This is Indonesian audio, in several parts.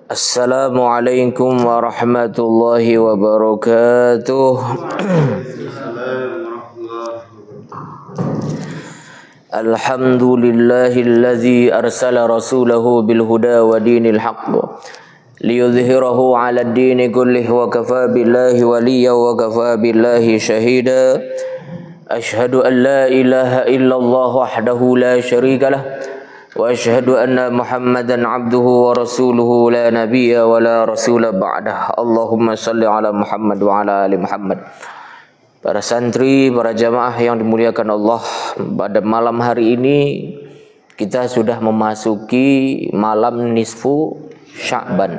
Assalamualaikum warahmatullahi wabarakatuh. Alhamdulillahilladzi arsala rasulahu bil huda wa dinil haqq liyudhhirahu 'ala ad-dini kullihi wa kafaa billahi waliyyan wa kafaa billahi shahida. Ashhadu an la ilaha illallah wahdahu la syarika lah wa ashhadu anna Muhammadan abduhu wa rasuluhu la nabiyya wa la rasula ba'dah. Allahumma salli ala Muhammad wa ala ali Muhammad. Para santri, para jamaah yang dimuliakan Allah, pada malam hari ini kita sudah memasuki malam nisfu Sya'ban.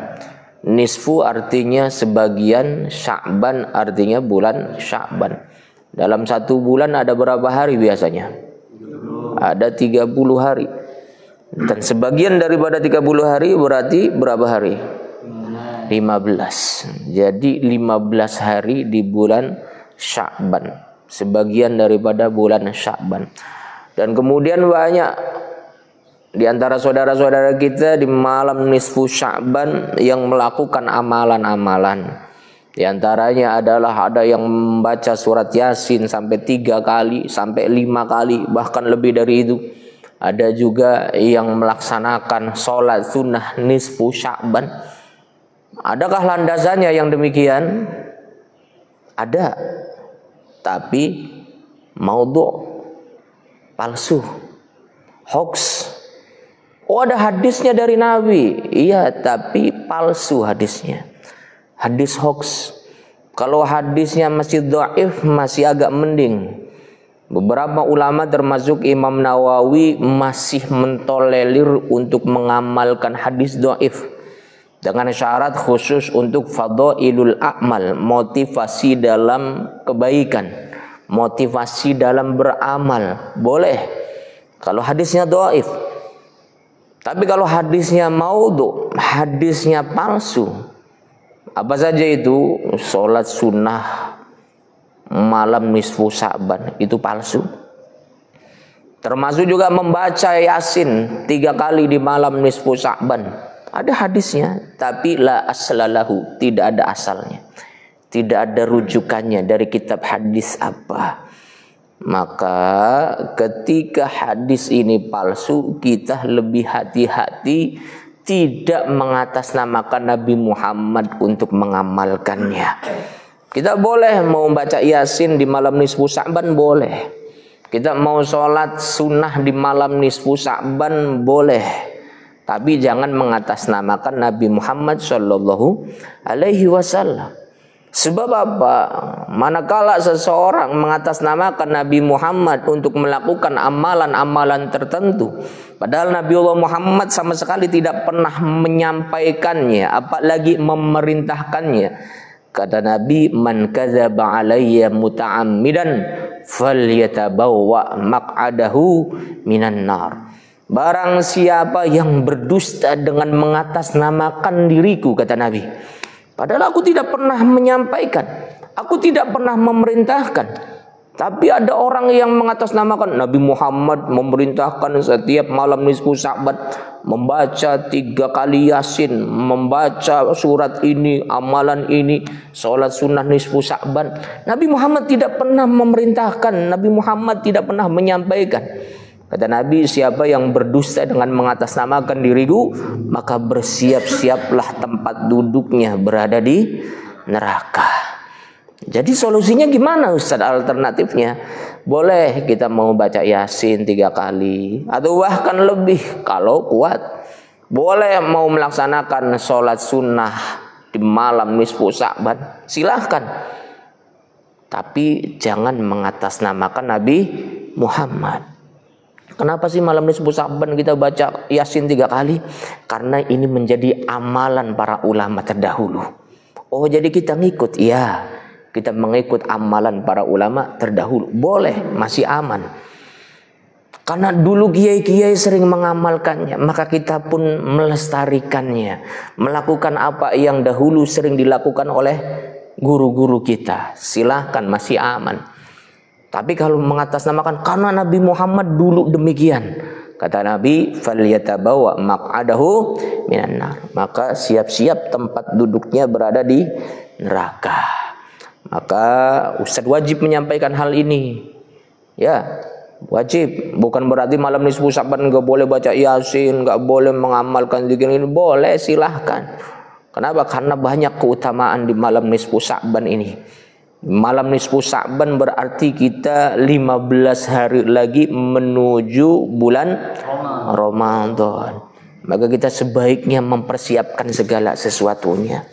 Nisfu artinya sebagian, Sya'ban artinya bulan Sya'ban. Dalam satu bulan ada berapa hari biasanya? Ada 30 hari. Dan sebagian daripada 30 hari berarti berapa hari? 15. Jadi 15 hari di bulan Sya'ban. Sebagian daripada bulan Sya'ban. Dan kemudian banyak di antara saudara-saudara kita di malam nisfu Sya'ban yang melakukan amalan-amalan. Di antaranya adalah ada yang membaca surat Yasin sampai 3 kali, sampai 5 kali, bahkan lebih dari itu. Ada juga yang melaksanakan sholat sunnah nisfu Sya'ban. Adakah landasannya yang demikian? Ada. Tapi maudhu', palsu, hoax. Oh, ada hadisnya dari Nabi. Iya, tapi palsu hadisnya. Hadis hoax. Kalau hadisnya masih dhaif masih agak mending. Beberapa ulama termasuk Imam Nawawi masih mentolerir untuk mengamalkan hadis dhaif dengan syarat khusus untuk fadhailul a'mal, motivasi dalam kebaikan, motivasi dalam beramal. Boleh kalau hadisnya dhaif. Tapi kalau hadisnya maudhu', hadisnya palsu, apa saja itu? Sholat sunnah malam nisfu Sya'ban itu palsu. Termasuk juga membaca Yasin 3 kali di malam nisfu Sya'ban. Ada hadisnya, tapi la aslalahu, tidak ada asalnya. Tidak ada rujukannya dari kitab hadis apa. Maka ketika hadis ini palsu, kita lebih hati-hati tidak mengatasnamakan Nabi Muhammad untuk mengamalkannya. Kita boleh mau baca Yasin di malam nisfu Sya'ban, boleh. Kita mau sholat sunnah di malam nisfu Sya'ban, boleh. Tapi jangan mengatasnamakan Nabi Muhammad sallallahu alaihi wasallam. Sebab apa? Manakala seseorang mengatasnamakan Nabi Muhammad untuk melakukan amalan-amalan tertentu, padahal Nabi Allah Muhammad sama sekali tidak pernah menyampaikannya, apalagi memerintahkannya. Kata Nabi, man kadzaba alayya muta'ammidan falyatabawwa maq'adahu minan nar. Barang siapa yang berdusta dengan mengatasnamakan diriku, kata Nabi, padahal aku tidak pernah menyampaikan, aku tidak pernah memerintahkan. Tapi ada orang yang mengatasnamakan Nabi Muhammad memerintahkan setiap malam nisfu Sya'ban membaca 3 kali Yasin, membaca surat ini, amalan ini, sholat sunnah nisfu Sya'ban. Nabi Muhammad tidak pernah memerintahkan, Nabi Muhammad tidak pernah menyampaikan. Kata Nabi, siapa yang berdusta dengan mengatasnamakan diriku, maka bersiap-siaplah tempat duduknya berada di neraka. Jadi solusinya gimana Ustaz? Alternatifnya boleh kita mau baca Yasin 3 kali atau bahkan lebih kalau kuat. Boleh mau melaksanakan sholat sunnah di malam nisfu Sya'ban, silahkan. Tapi jangan mengatasnamakan Nabi Muhammad. Kenapa sih malam nisfu Sya'ban kita baca Yasin 3 kali? Karena ini menjadi amalan para ulama terdahulu. Oh, jadi kita ngikut? Iya. Kita mengikut amalan para ulama terdahulu. Boleh, masih aman. Karena dulu kiai-kiai sering mengamalkannya, maka kita pun melestarikannya. Melakukan apa yang dahulu sering dilakukan oleh guru-guru kita. Silahkan, masih aman. Tapi kalau mengatasnamakan karena Nabi Muhammad dulu demikian, Kata Nabi, falyatabawa maq'adahu minan nar. Maka siap-siap tempat duduknya berada di neraka. Maka Ustadz wajib menyampaikan hal ini. Ya, wajib. Bukan berarti malam nisfu Sya'ban nggak boleh baca Yasin, nggak boleh mengamalkan zikir ini. Boleh, silahkan. Kenapa? Karena banyak keutamaan di malam nisfu Sya'ban ini. Malam nisfu Sya'ban berarti kita 15 hari lagi menuju bulan Ramadan. Maka kita sebaiknya mempersiapkan segala sesuatunya.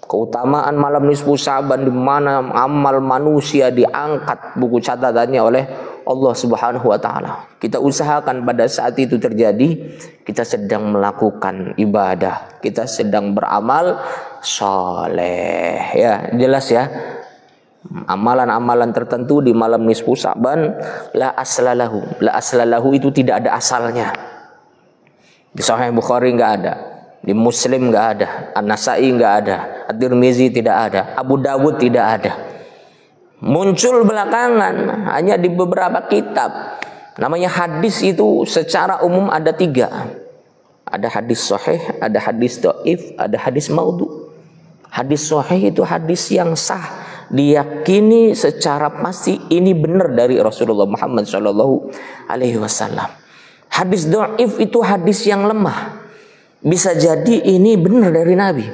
Keutamaan malam nisfu Sya'ban di mana amal manusia diangkat buku catatannya oleh Allah Subhanahu wa taala. Kita usahakan pada saat itu terjadi, kita sedang melakukan ibadah, kita sedang beramal saleh. Ya, jelas ya. Amalan-amalan tertentu di malam nisfu Sya'ban la aslalahu. La aslalahu itu tidak ada asalnya. Di Sahih Bukhari enggak ada, di Muslim enggak ada, An-Nasa'i enggak ada, At-Tirmizi tidak ada, Abu Dawud tidak ada. Muncul belakangan hanya di beberapa kitab. Namanya hadis itu secara umum ada 3. Ada hadis sahih, ada hadis dhaif, ada hadis maudhu. Hadis sahih itu hadis yang sah, diyakini secara pasti ini benar dari Rasulullah Muhammad SAW. Hadis dhaif itu hadis yang lemah. Bisa jadi ini benar dari Nabi,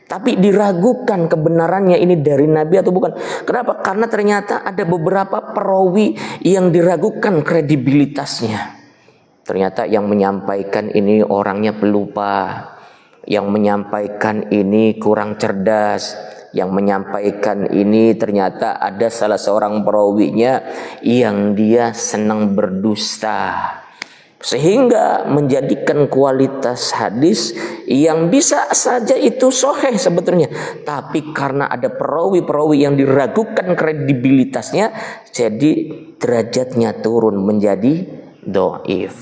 tapi diragukan kebenarannya ini dari Nabi atau bukan. Kenapa? Karena ternyata ada beberapa perawi yang diragukan kredibilitasnya. Ternyata yang menyampaikan ini orangnya pelupa, yang menyampaikan ini kurang cerdas, yang menyampaikan ini ternyata ada salah seorang perawinya yang dia senang berdusta. Sehingga menjadikan kualitas hadis yang bisa saja itu sahih sebetulnya, tapi karena ada perawi-perawi yang diragukan kredibilitasnya, jadi derajatnya turun menjadi dhaif.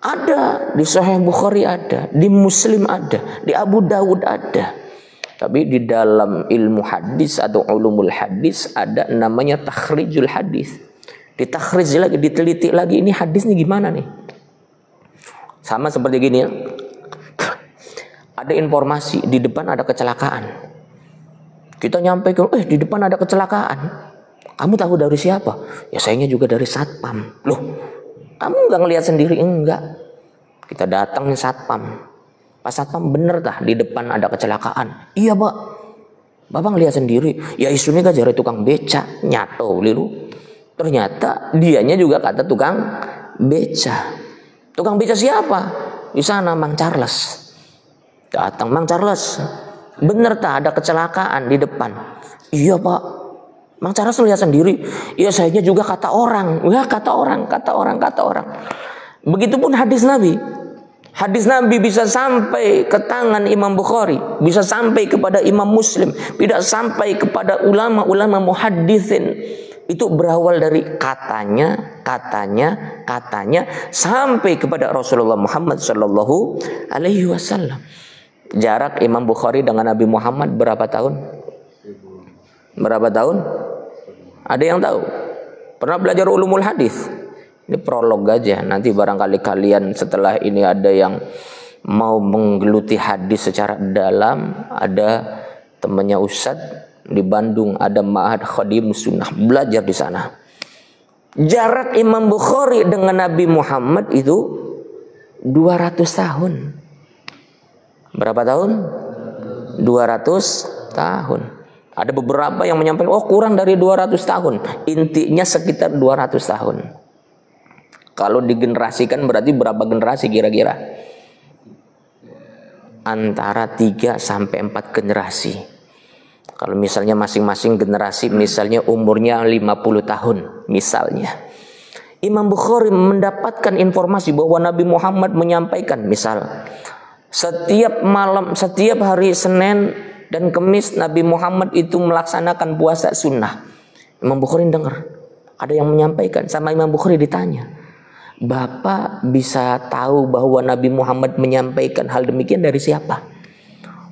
Ada di Sahih Bukhari, ada di Muslim, ada di Abu Dawud, ada. Tapi di dalam ilmu hadis atau ulumul hadis ada namanya takhrijul hadis. Ditakhrij lagi, diteliti lagi, ini hadis nih gimana nih. Sama seperti gini ya. Ada informasi di depan ada kecelakaan. Kita nyampaikan, di depan ada kecelakaan. Kamu tahu dari siapa? Ya sayangnya juga dari satpam. Loh, kamu nggak ngelihat sendiri? Enggak. Kita datang nih satpam. Pas satpam, bener tah di depan ada kecelakaan? Iya pak. Bapak ngelihat sendiri. Ya isunya kan jari tukang beca, nyato liru. Ternyata dianya juga kata tukang beca. Tukang beca siapa? Di sana Mang Charles. Datang Mang Charles. Bener tak ada kecelakaan di depan? Iya pak. Mang Charles lihat sendiri. Iya sayanya juga kata orang. Ya kata orang. Begitupun hadis Nabi. Hadis Nabi bisa sampai ke tangan Imam Bukhari, bisa sampai kepada Imam Muslim, tidak sampai kepada ulama-ulama muhaddisin. Itu berawal dari katanya sampai kepada Rasulullah Muhammad sallallahu alaihi wasallam. Jarak Imam Bukhari dengan Nabi Muhammad berapa tahun? Berapa tahun? Ada yang tahu? Pernah belajar ulumul hadis? Ini prolog aja. Nanti barangkali kalian setelah ini ada yang mau menggeluti hadis secara dalam, ada temannya Ustadz di Bandung, ada Ma'had Khadim Sunnah, belajar di sana. Jarak Imam Bukhari dengan Nabi Muhammad itu 200 tahun. Berapa tahun? 200 tahun. Ada beberapa yang menyampaikan, kurang dari 200 tahun. Intinya sekitar 200 tahun. Kalau digenerasikan berarti berapa generasi kira-kira? Antara 3 sampai 4 generasi. Kalau misalnya masing-masing generasi misalnya umurnya 50 tahun misalnya. Imam Bukhari mendapatkan informasi bahwa Nabi Muhammad menyampaikan, misal setiap malam, setiap hari Senin dan Kamis Nabi Muhammad itu melaksanakan puasa sunnah. Imam Bukhari dengar, ada yang menyampaikan, sama Imam Bukhari ditanya, Bapak bisa tahu bahwa Nabi Muhammad menyampaikan hal demikian dari siapa?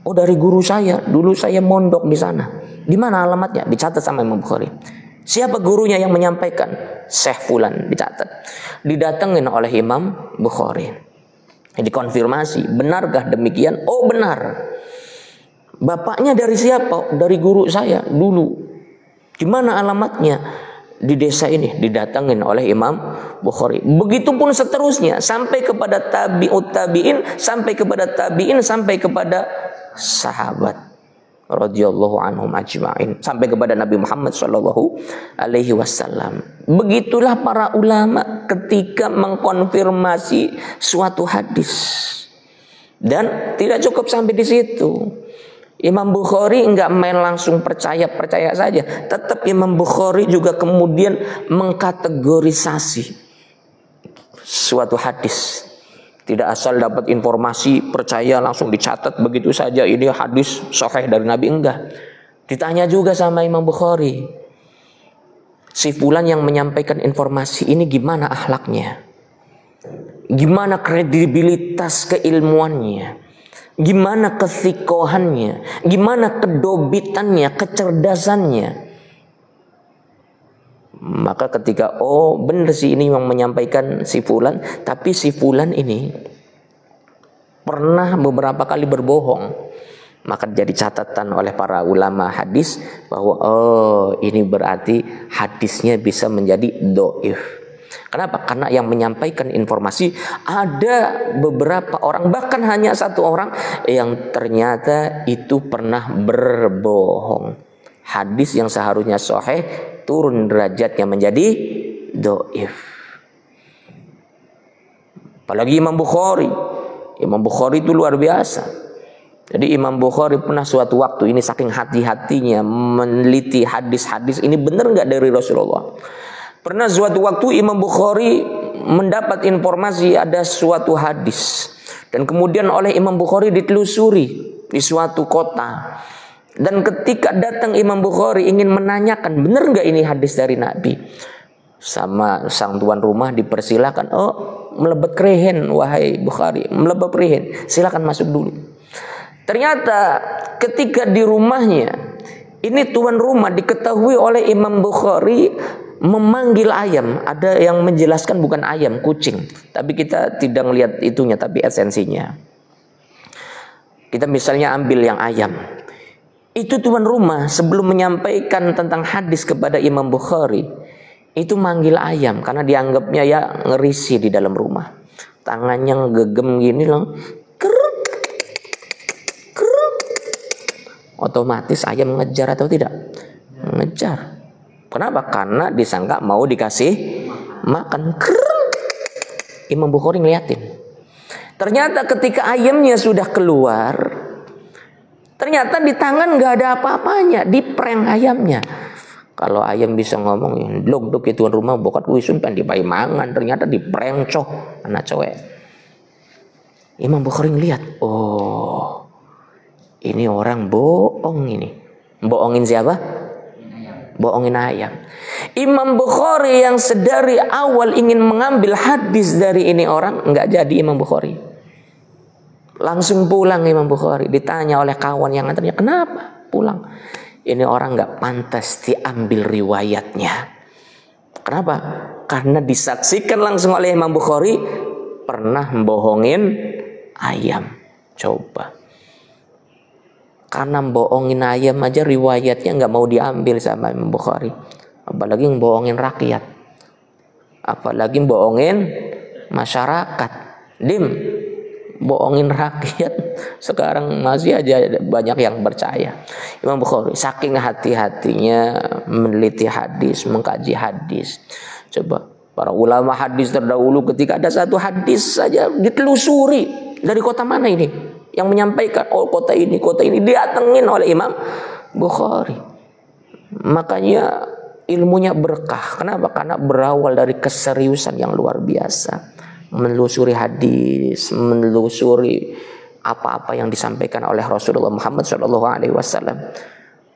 Dari guru saya. Dulu saya mondok di sana. Di mana alamatnya? Dicatat sama Imam Bukhari. Siapa gurunya yang menyampaikan? Syekh Fulan, dicatat. Didatengin oleh Imam Bukhari. Dikonfirmasi, benarkah demikian? Oh benar. Bapaknya dari siapa? Dari guru saya dulu. Di mana alamatnya? Di desa ini. Didatengin oleh Imam Bukhari. Begitupun seterusnya sampai kepada tabi'ut tabi'in, sampai kepada tabi'in, sampai kepada sahabat radhiyallahu anhum ajma'in, sampai kepada Nabi Muhammad sallallahu alaihi wasallam. Begitulah para ulama ketika mengkonfirmasi suatu hadis. Dan tidak cukup sampai di situ. Imam Bukhari enggak main langsung percaya saja. Tetap Imam Bukhari juga kemudian mengkategorisasi suatu hadis. Tidak asal dapat informasi percaya langsung dicatat begitu saja ini hadis sahih dari Nabi, enggak. Ditanya juga sama Imam Bukhari, si fulan yang menyampaikan informasi ini gimana akhlaknya? Gimana kredibilitas keilmuannya? Gimana kesikohannya? Gimana kedobitannya, kecerdasannya? Maka ketika benar sih ini yang menyampaikan si fulan, tapi si fulan ini pernah beberapa kali berbohong, maka jadi catatan oleh para ulama hadis bahwa ini berarti hadisnya bisa menjadi dhaif. Kenapa? Karena yang menyampaikan informasi ada beberapa orang, bahkan hanya satu orang yang ternyata itu pernah berbohong. Hadis yang seharusnya sahih turun derajatnya menjadi dhaif. Apalagi Imam Bukhari. Imam Bukhari itu luar biasa. Jadi Imam Bukhari pernah suatu waktu ini saking hati-hatinya meneliti hadis-hadis ini benar nggak dari Rasulullah. Pernah suatu waktu Imam Bukhari mendapat informasi ada suatu hadis. Dan kemudian oleh Imam Bukhari ditelusuri di suatu kota. Dan ketika datang Imam Bukhari ingin menanyakan benar nggak ini hadis dari Nabi, sama sang tuan rumah dipersilakan, melebet kerihin wahai Bukhari, melebet kerihin, silakan masuk dulu. Ternyata ketika di rumahnya ini tuan rumah diketahui oleh Imam Bukhari memanggil ayam. Ada yang menjelaskan bukan ayam, kucing, tapi kita tidak melihat itunya, tapi esensinya. Kita misalnya ambil yang ayam. Itu tuan rumah sebelum menyampaikan tentang hadis kepada Imam Bukhari, itu manggil ayam karena dianggapnya ya ngerisi di dalam rumah. Tangannya gegem gini loh. Kruk, kruk. Otomatis ayam ngejar atau tidak? Ngejar. Kenapa? Karena disangka mau dikasih makan. Kruk. Imam Bukhari ngeliatin. Ternyata ketika ayamnya sudah keluar, ternyata di tangan nggak ada apa-apanya, di prank ayamnya. Kalau ayam bisa ngomong, dok itu tuan rumah bokat wisun pengen dibayi mangan, ternyata di prank coh anak cewek. Imam Bukhari ngeliat, ini orang bohong ini. Bohongin siapa? Bohongin ayam. Imam Bukhari yang sedari awal ingin mengambil hadis dari ini orang, nggak jadi Imam Bukhari. Langsung pulang Imam Bukhari. Ditanya oleh kawan yang nganternya, kenapa pulang? Ini orang nggak pantas diambil riwayatnya. Kenapa? Karena disaksikan langsung oleh Imam Bukhari pernah membohongin ayam. Coba. Karena membohongin ayam aja riwayatnya nggak mau diambil sama Imam Bukhari. Apalagi membohongin rakyat. Apalagi membohongin masyarakat. Bohongin rakyat sekarang masih aja banyak yang percaya. Imam Bukhari saking hati-hatinya meneliti hadis, mengkaji hadis. Coba para ulama hadis terdahulu ketika ada satu hadis saja ditelusuri dari kota mana ini yang menyampaikan, kota ini didatengin oleh Imam Bukhari. Makanya ilmunya berkah. Kenapa? Karena berawal dari keseriusan yang luar biasa. Menelusuri hadis, menelusuri apa-apa yang disampaikan oleh Rasulullah Muhammad SAW.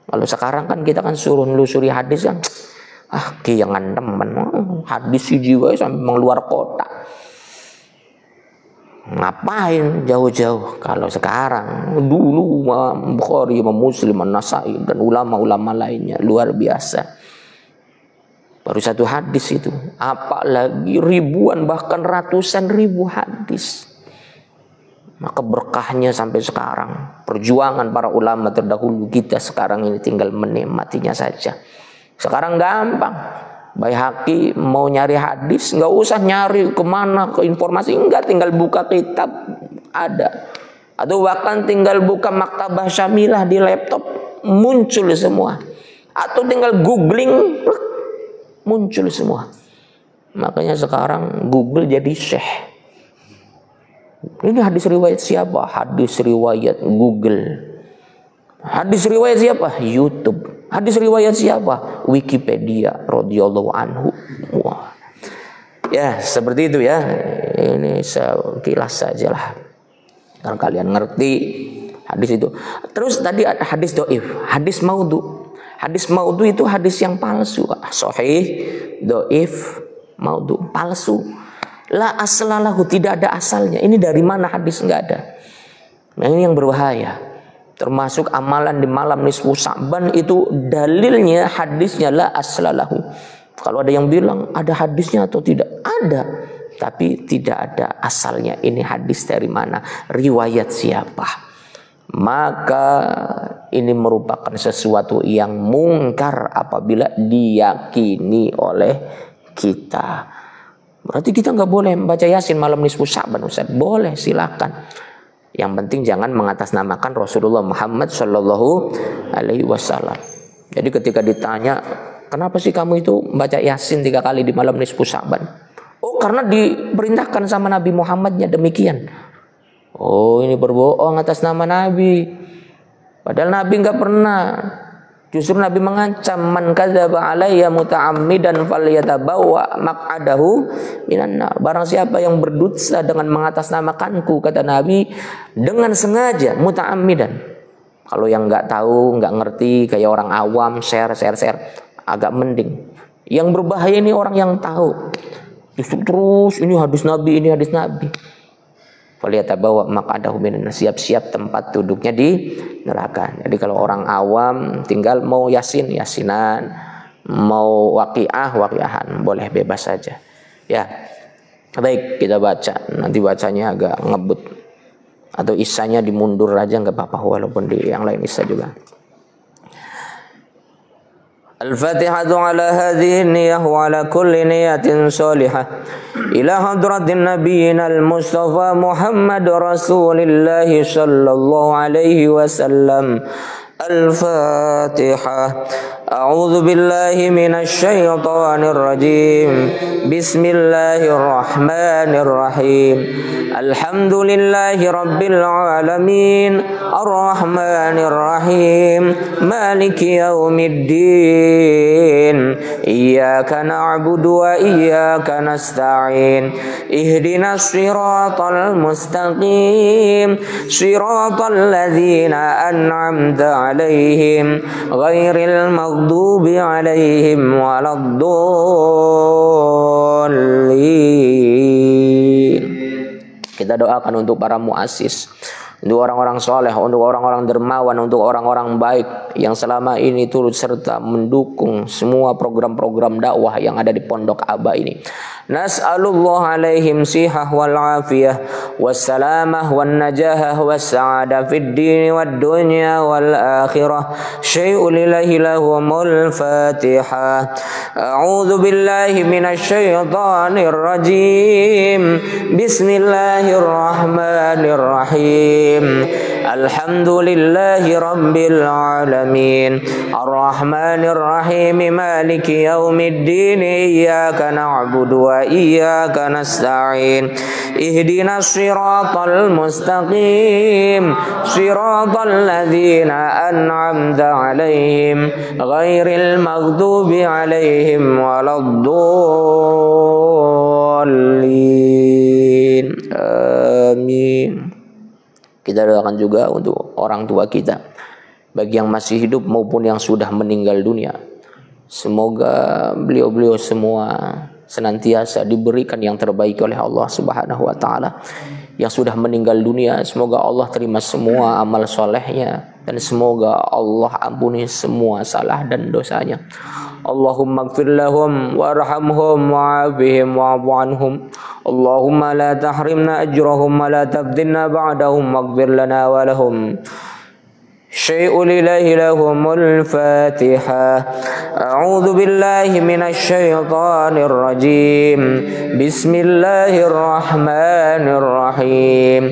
Kalau sekarang kan kita kan suruh menelusuri hadis kan, jangan teman, hadis si jiwa sampai mengeluar kota. Ngapain jauh-jauh? Kalau sekarang, dulu Bukhari, Muslim, An-Nasai dan ulama-ulama lainnya luar biasa. Baru satu hadis itu, apalagi ribuan bahkan ratusan ribu hadis. Maka berkahnya sampai sekarang. Perjuangan para ulama terdahulu kita sekarang ini tinggal menikmatinya saja. Sekarang gampang. Baihaqi mau nyari hadis, nggak usah nyari kemana ke informasi, enggak, tinggal buka kitab ada. Atau bahkan tinggal buka maktabah syamilah di laptop, muncul semua. Atau tinggal googling, muncul semua. Makanya sekarang Google jadi syekh. Ini hadis riwayat siapa? Hadis riwayat Google. Hadis riwayat siapa? YouTube. Hadis riwayat siapa? Wikipedia radhiyallahu anhu. Wah. Ya, seperti itu ya. Ini sekilas sajalah. Kalau kalian ngerti hadis itu. Terus tadi ada hadis dhaif, hadis maudhu. Hadis maudhu itu hadis yang palsu. Sahih, dhaif, maudhu, palsu. La aslalahu, tidak ada asalnya. Ini dari mana hadis? Enggak ada. Nah, ini yang berbahaya. Termasuk amalan di malam nisfu Sya'ban itu dalilnya hadisnya la aslalahu. Kalau ada yang bilang ada hadisnya atau tidak, ada, tapi tidak ada asalnya. Ini hadis dari mana? Riwayat siapa? Maka ini merupakan sesuatu yang mungkar apabila diyakini oleh kita. Berarti kita nggak boleh membaca Yasin malam nisfu Sya'ban, Ustaz. Boleh, silakan. Yang penting jangan mengatasnamakan Rasulullah Muhammad Shallallahu Alaihi Wasallam. Jadi ketika ditanya, kenapa sih kamu itu membaca Yasin 3 kali di malam nisfu Sya'ban? Oh, karena diperintahkan sama Nabi Muhammadnya demikian. Oh, ini berbohong atas nama Nabi. Padahal Nabi nggak pernah. Justru Nabi mengancam, man kadzaba alayya muta'ammidan falyatabawa maq'adahu minan nar. Barang siapa yang berdusta dengan mengatasnamakanku, kata Nabi, dengan sengaja, muta'ammidan. Kalau yang nggak tahu, nggak ngerti, kayak orang awam, share, agak mending. Yang berbahaya ini orang yang tahu. Justru terus ini hadis Nabi, ini hadis Nabi. Falyatabawa maq'adahu minan nar. Siap-siap tempat duduknya di neraka. Jadi kalau orang awam tinggal mau Yasin, Yasinan, mau waqiahan, boleh bebas saja. Ya. Baik, kita baca. Nanti bacanya agak ngebut. Atau isanya dimundur aja nggak apa-apa, walaupun di yang lain isa juga. Al-Fatihatu ala hadhihi niyyah wa ala kulli niyatin salihah ila hadratin nabiyina al-Mustafa Muhammad Rasulillah sallallahu alaihi wasallam. Al-Fatihah. A'udzu billahi minasy syaithanir rajim. Bismillahirrahmanirrahim. Alhamdulillahi rabbil alamin. Arrahmanir rahim. Maliki yaumiddin. Iyyaka na'budu wa iyyaka nasta'in. Ihdinas siratal mustaqim. Siratal ladzina an'amta alaihim ghairil maghdubi alaihim waladdallin. Kita doakan untuk para muassis, untuk orang-orang soleh, untuk orang-orang dermawan, untuk orang-orang baik yang selama ini turut serta mendukung semua program-program dakwah yang ada di Pondok Aba ini. Nas'alullah alaihim sihah wal afiyah wassalamah wan najahah wassa'adah fid dini wad dunya wal akhirah. Syai'ul ilahi lahumul fatihah. A'udzu billahi minasy syaithanir rajim. Bismillahirrahmanirrahim. Alhamdulillahi rabbil alamin. Arrahmanir rahim. Maliki yaumiddin. Iyyaka na'budu wa iyyaka nasta'in. Ihdinas siratal mustaqim. Siratal ladzina an'amta alaihim ghairil maghdubi alaihim waladdallin. Amin. Kita doakan juga untuk orang tua kita, bagi yang masih hidup maupun yang sudah meninggal dunia. Semoga beliau-beliau semua senantiasa diberikan yang terbaik oleh Allah Subhanahu wa taala. Yang sudah meninggal dunia, semoga Allah terima semua amal solehnya. dan semoga Allah ampuni semua salah dan dosanya. Allahumma ighfir lahum warhamhum wa'afihim wa'fu anhum. Allahumma la tahrimna ajrahum wa la tabdilna ba'dahum waghfir lana wa lahum. شيء الإله لهم الفاتحة. أعوذ بالله من الشيطان الرجيم. بسم الله الرحمن الرحيم.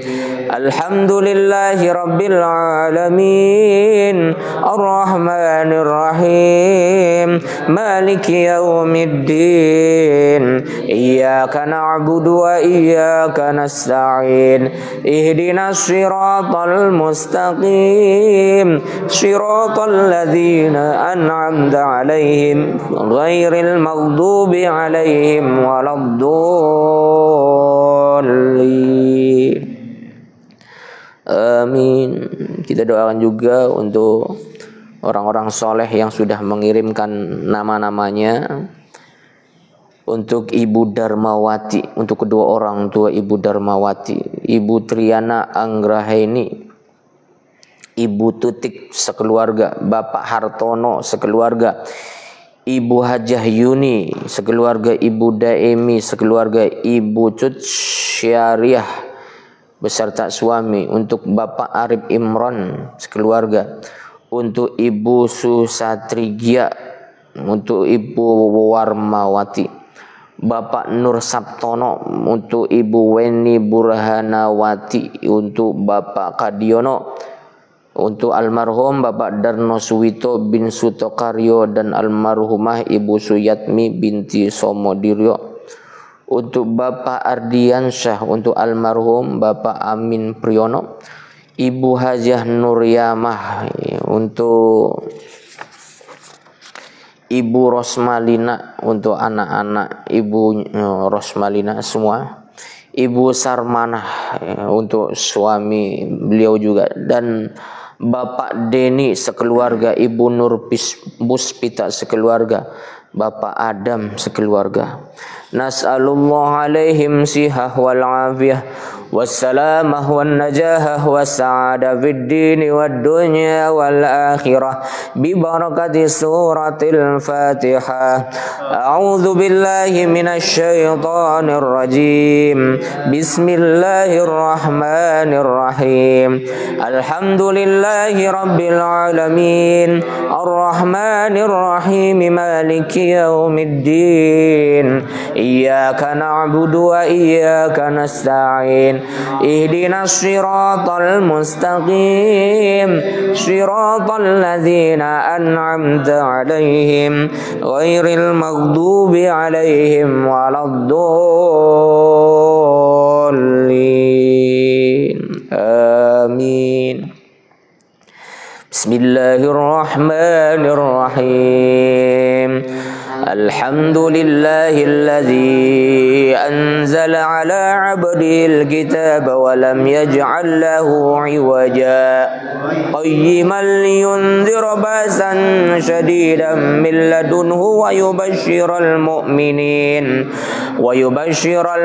الحمد لله رب العالمين الرحمن الرحيم مالك يوم الدين إياك نعبد وإياك نستعين اهدنا الصراط المستقيم صراط الذين أنعمت عليهم غير المغضوب عليهم ولا الضالين. Amin. Kita doakan juga untuk orang-orang soleh yang sudah mengirimkan nama-namanya. Untuk Ibu Darmawati, untuk kedua orang tua Ibu Darmawati, Ibu Triana Anggrahaini, Ibu Tutik sekeluarga, Bapak Hartono sekeluarga, Ibu Hajah Yuni sekeluarga, Ibu Daemi sekeluarga, Ibu Cut Syariah beserta suami, untuk Bapak Arif Imron sekeluarga, untuk Ibu Susatrigia, untuk Ibu Warmawati, Bapak Nur Sabtono, untuk Ibu Weni Burhanawati, untuk Bapak Kadiono, untuk almarhum Bapak Darno Suwito bin Sutokaryo dan almarhumah Ibu Suyatmi binti Somodiryo, untuk Bapak Ardiansyah, untuk almarhum Bapak Amin Priyono, Ibu Hajah Nuryamah, untuk Ibu Rosmalina, untuk anak-anak Ibu Rosmalina semua, Ibu Sarmanah untuk suami beliau juga, dan Bapak Deni sekeluarga, Ibu Nur Puspita sekeluarga, Bapak Adam sekeluarga. Nas'alullah alaihim sihah wal afiyah wassalamah wan najahah wassa'adah fid dini wad dunya wal akhirah bi barakati suratil Fatihah. A'udzu billahi minasy syaithanir rajim. Bismillahirrahmanirrahim. Alhamdulillahi rabbil alamin arrahmanir rahim maliki yaumiddin iyyaka na'budu wa iyyaka nasta'in ihdinas siratal mustaqim siratal ladzina an'amta 'alaihim ghairil maghdubi 'alaihim waladdallin. Amin. Bismillahirrahmanirrahim. Alhamdulillahilladzi anzala ala 'abdihil kitaba wa lam yaj'al lahu 'iwaja qayyiman liyunzira ba'san shadidan min ladunhu wa yubashshiral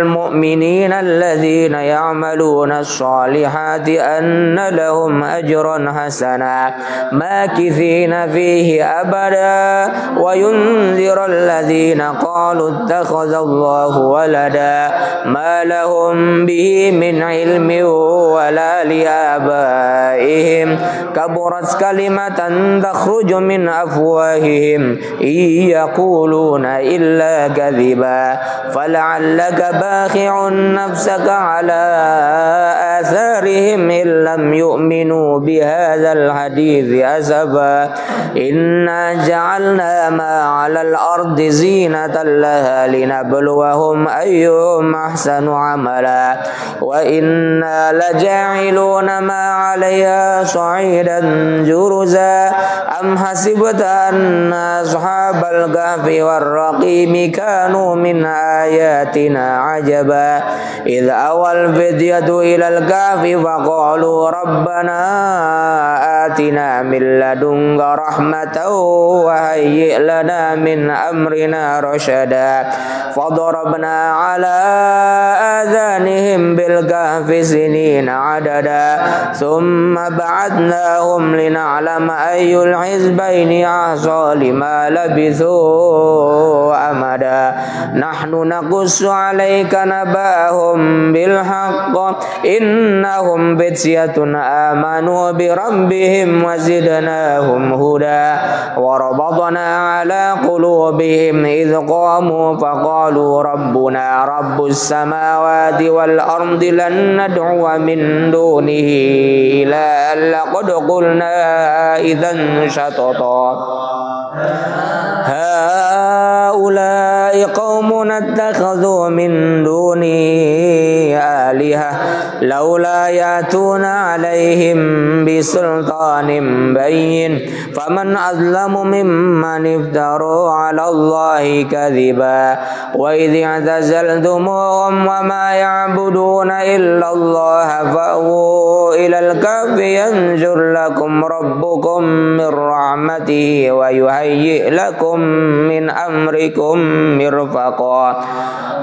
mu'minin alladzina ya'maluna as-salihati anna lahum ajran hasana makithina fihi abada wa yunzira الذين قالوا اتخذ الله ولدا ما لهم به من علم ولا لآبائهم كبرت كلمة تخرج من أفواههم إن يقولون إلا كذبا فلعلك باخع نفسك على آثارهم إن لم يؤمنوا بهذا الحديث أسفا إنا جعلنا ما على الأرض زينة لها لنبلوهم أيهم أحسن عملا وإنا لجاعلون ما عليها صعيدا جرزا أم حسبت أن أصحاب الكهف والرقيم كانوا من آياتنا عجبا إذ أوى الفتية إلى الكهف فقالوا ربنا آتنا من لدنك رحمة وهيئ لنا من أمرنا رشدا فضربنا على آذانهم بالكهف سنين عددا ثم بعثناهم لنعلم أي الحزبين أحصى لما لبثوا أمدا نحن نقص عليك نبأهم بالحق إنهم فتية آمنوا بربهم وزدناهم هدى وربطنا على قلوبهم إذ قاموا فقالوا ربنا رب السماوات والأرض لن ندعو من دونه إلها لقد قلنا إذا شططا هؤلاء قوم اتخذوا من دونه آلهة لولا يأتون عليهم بسلطان بين فمن أظلم ممن افتروا على الله كذبا وإذ اعتزلتموهم وما يعبدون إلا الله فأووا إلى الكهف ينشر لكم ربكم من رحمته ويهيئ لكم من أمركم مرفقا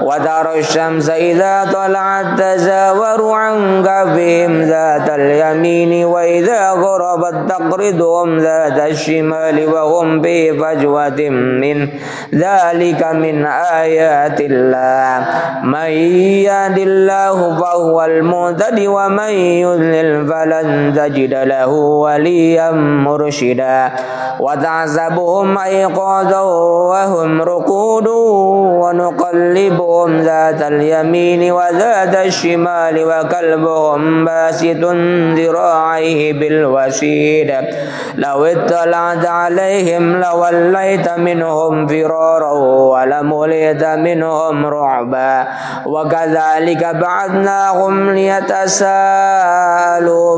وترى الشمس إذا طلعت تزاور عن كهفهم ذات اليمين وإذا غربت تقرضهم ذات الشمال وهم في فجوة من ذلك من آيات الله من يهد الله فهو المهتد ومن يضلل فلن تجد له وليا مرشدا وتحسبهم أيقاظا وهم رقود ونقلبهم ذات اليمين وذات الشمال وكلبهم باسط ذراعيه بالوسيد لو اطلعت عليهم لوليت منهم فرارا ولملئت منهم رعبا وكذلك بعثناهم ليتساءلوا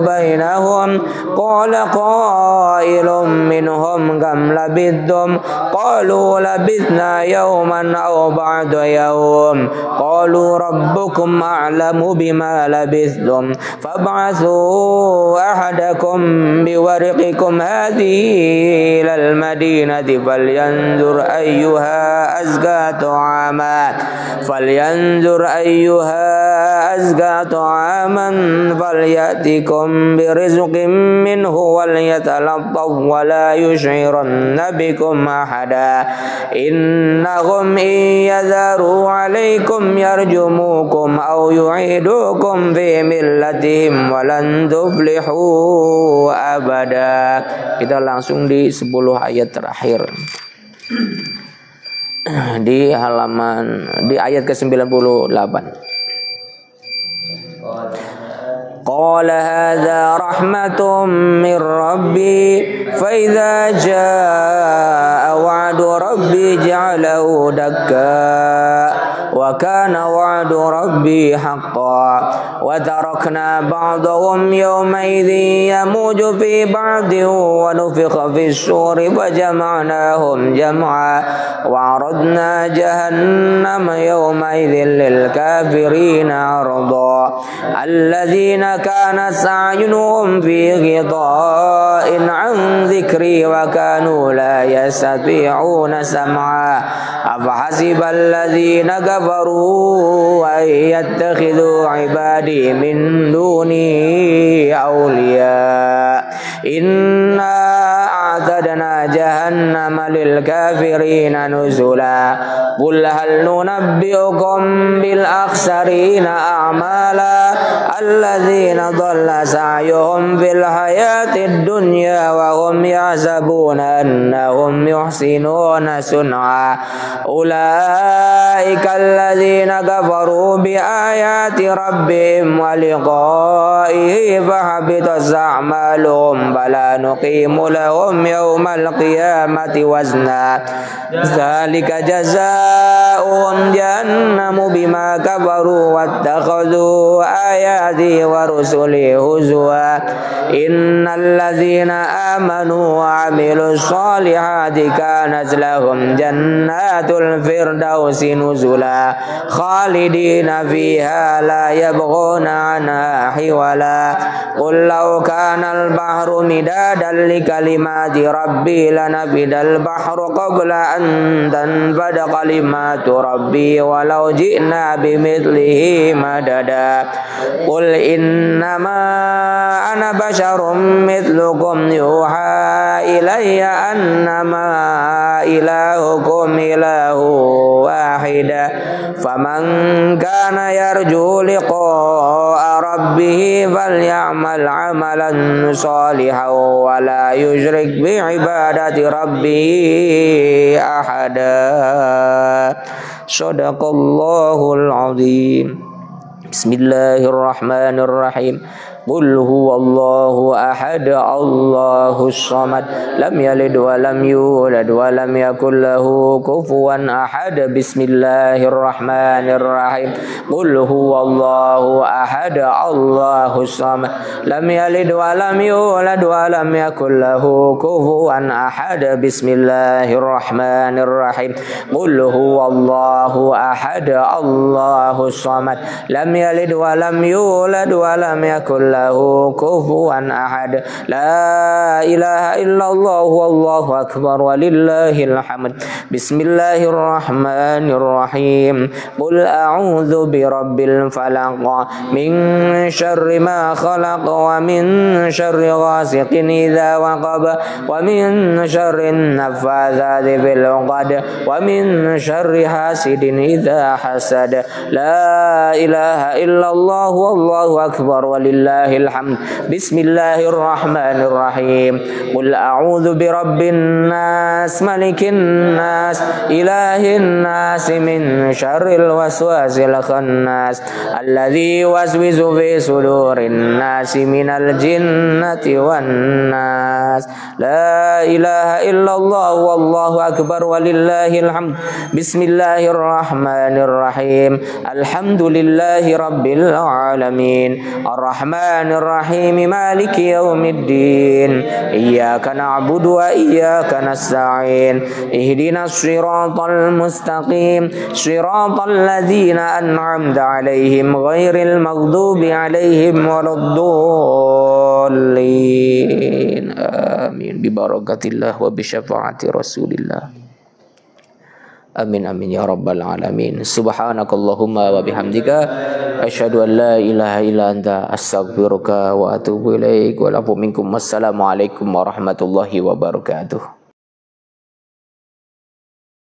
بينهم قال قائل منهم كم لبثتم قالوا لبثنا يوما أو بعد يوم قالوا ربكم أعلم بما لبثتم فابعثوا أحدكم بورقكم هذه إلى المدينة فلينظر أيها أزكى طعاما فليأتكم برزق منه وليتلطف ولا يشعرن بكم أحدا إنهم إن يظهروا عليكم يرجموكم أو يعيدوكم في ملتهم ولن تفلحوا أبدا. Kita langsung di 10 ayat terakhir di ayat ke-98. قال هذا رحمة من ربي فإذا جاء وعد ربي جعله دكا وكان وعد ربي حقا وتركنا بعضهم يومئذ يموج في بعض ونفخ في الصور فجمعناهم جمعا وعرضنا جهنم يومئذ للكافرين عرضا الذين كانت أعينهم في غطاء عن ذكري وكانوا لا يستطيعون سمعا أفحسب الذين كفروا أن يتخذوا عبادي من دوني أولياء إنا أعتدنا جهنم للكافرين نزلا قل هل ننبئكم بالأخسرين أعمالا الذين ضل سعيهم في الحياة الدنيا وهم يحسبون أنهم يحسنون صنعا أولئك الذين كفروا بآيات ربهم ولقائه فحبطت أعمالهم فلا نقيم لهم يوم القيامة وزنا ذلك جزاؤهم جهنم بما كفروا واتخذوا آيات آياتي ورسلي هزوا إن الذين آمنوا وعملوا الصالحات كانت لهم جنات الفردوس نزلا خالدين فيها لا يبغون عنها حولا قل لو كان البحر مدادا لكلمات ربي لنفد البحر قبل أن تنفد كلمات ربي ولو جئنا بمثله مددا قل إنما أنا بشر مثلكم يوحى إلي أنما إلهكم إله واحد فمن كان يرجو لقاء ربه فليعمل عملا صالحا ولا يشرك بعبادة ربه أحدا صدق الله العظيم بسم الله الرحمن الرحيم قل هو الله أحد الله الصمد لم يلد ولم يولد ولم يكن له كفوا أحد بسم الله الرحمن الرحيم قل هو الله أحد الله الصمد لم يلد ولم يولد ولم يكن له كفوا أحد بسم الله الرحمن الرحيم قل هو الله أحد الله الصمد لم يلد ولم يولد ولم يكن له كفوا أحد لا إله إلا الله والله أكبر ولله الحمد بسم الله الرحمن الرحيم قل أعوذ برب الفلق من شر ما خلق ومن شر غاسق إذا وقب ومن شر النفاثات في العقد ومن شر حاسد إذا حسد لا إله إلا الله والله أكبر ولله الحمد بسم الله الرحمن الرحيم قل أعوذ برب الناس ملك الناس إله الناس من شر الوسواس الخناس الذي يوسوس في صدور الناس من الجنة والناس لا إله إلا الله والله أكبر ولله الحمد بسم الله الرحمن الرحيم الحمد لله رب العالمين الرحمن الرحيم مالك يوم الدين إياك نعبد وإياك نستعين اهدنا الصراط المستقيم صراط الذين أنعمت عليهم غير المغضوب عليهم ولا الضالين آمين ببركة الله وبشفاعة رسول الله Amin amin ya rabbal alamin. Subhanakallahumma wa bihamdika asyhadu an la ilaha illa anta astaghfiruka wa atubu ilaik wa lakum minkum. Wassalamualaikum warahmatullahi wabarakatuh.